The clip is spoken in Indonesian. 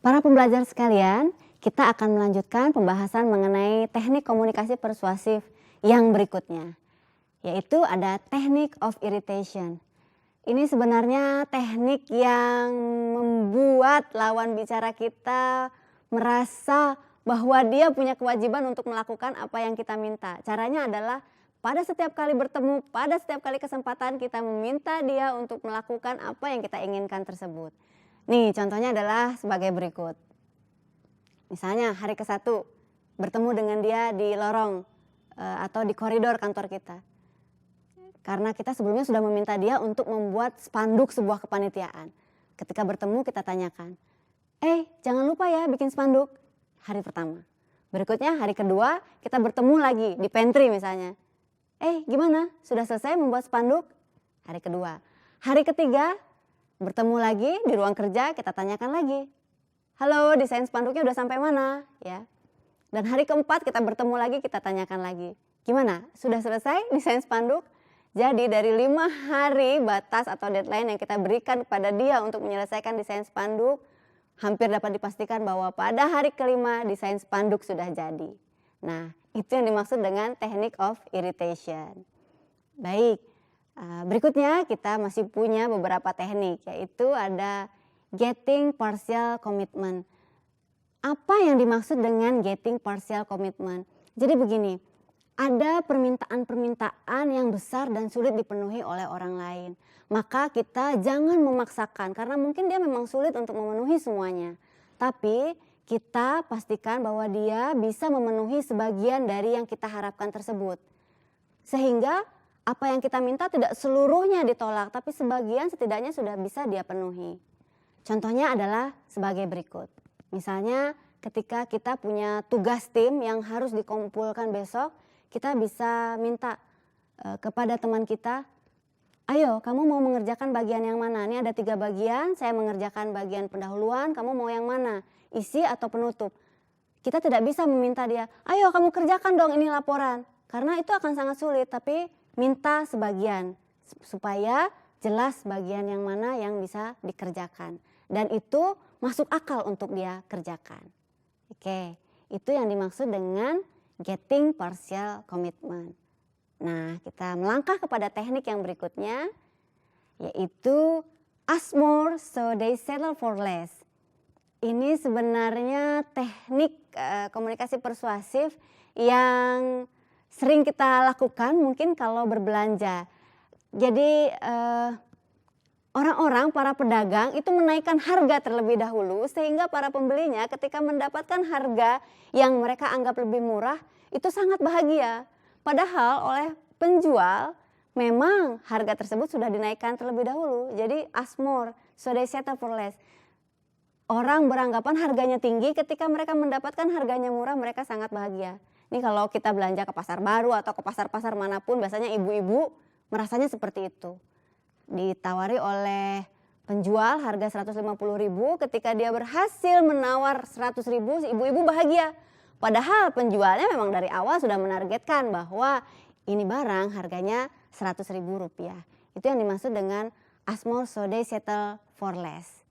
Para pembelajar sekalian, kita akan melanjutkan pembahasan mengenai teknik komunikasi persuasif yang berikutnya, yaitu ada teknik of irritation. Ini sebenarnya teknik yang membuat lawan bicara kita merasa bahwa dia punya kewajiban untuk melakukan apa yang kita minta. Caranya adalah pada setiap kali bertemu, pada setiap kali kesempatan kita meminta dia untuk melakukan apa yang kita inginkan tersebut. Nih contohnya adalah sebagai berikut. Misalnya hari ke-1 bertemu dengan dia di lorong atau di koridor kantor kita. Karena kita sebelumnya sudah meminta dia untuk membuat spanduk sebuah kepanitiaan. Ketika bertemu kita tanyakan, jangan lupa ya bikin spanduk. Hari pertama. Berikutnya hari kedua kita bertemu lagi di pantry misalnya. Gimana? Sudah selesai membuat spanduk? Hari kedua. Hari ketiga bertemu lagi di ruang kerja kita tanyakan lagi. Halo, desain spanduknya udah sampai mana? Ya. Dan hari keempat kita bertemu lagi kita tanyakan lagi. Gimana? Sudah selesai desain spanduk? Jadi dari 5 hari batas atau deadline yang kita berikan kepada dia untuk menyelesaikan desain spanduk, hampir dapat dipastikan bahwa pada hari kelima desain spanduk sudah jadi. Nah, itu yang dimaksud dengan teknik of irritation. Baik, berikutnya kita masih punya beberapa teknik, yaitu ada getting partial commitment. Apa yang dimaksud dengan getting partial commitment? Jadi begini, ada permintaan-permintaan yang besar dan sulit dipenuhi oleh orang lain. Maka kita jangan memaksakan karena mungkin dia memang sulit untuk memenuhi semuanya. Tapi kita pastikan bahwa dia bisa memenuhi sebagian dari yang kita harapkan tersebut. Sehingga apa yang kita minta tidak seluruhnya ditolak, tapi sebagian setidaknya sudah bisa dia penuhi. Contohnya adalah sebagai berikut. Misalnya ketika kita punya tugas tim yang harus dikumpulkan besok, kita bisa minta kepada teman kita, ayo kamu mau mengerjakan bagian yang mana? Ini ada 3 bagian, saya mengerjakan bagian pendahuluan, kamu mau yang mana? Isi atau penutup? Kita tidak bisa meminta dia, ayo kamu kerjakan dong ini laporan. Karena itu akan sangat sulit, tapi minta sebagian supaya jelas bagian yang mana yang bisa dikerjakan. Dan itu masuk akal untuk dia kerjakan. Oke, itu yang dimaksud dengan getting partial commitment. Nah, kita melangkah kepada teknik yang berikutnya, yaitu ask more so they settle for less. Ini sebenarnya teknik komunikasi persuasif yang sering kita lakukan mungkin kalau berbelanja. Jadi orang-orang, para pedagang itu menaikkan harga terlebih dahulu sehingga para pembelinya ketika mendapatkan harga yang mereka anggap lebih murah itu sangat bahagia. Padahal oleh penjual memang harga tersebut sudah dinaikkan terlebih dahulu. Jadi ask more, so they settle for less. Orang beranggapan harganya tinggi, ketika mereka mendapatkan harganya murah mereka sangat bahagia. Ini kalau kita belanja ke pasar baru atau ke pasar-pasar manapun biasanya ibu-ibu merasanya seperti itu. Ditawari oleh penjual harga 150.000, ketika dia berhasil menawar 100.000, ibu-ibu bahagia. Padahal penjualnya memang dari awal sudah menargetkan bahwa ini barang harganya Rp100.000. Itu yang dimaksud dengan ask more so they settle for less.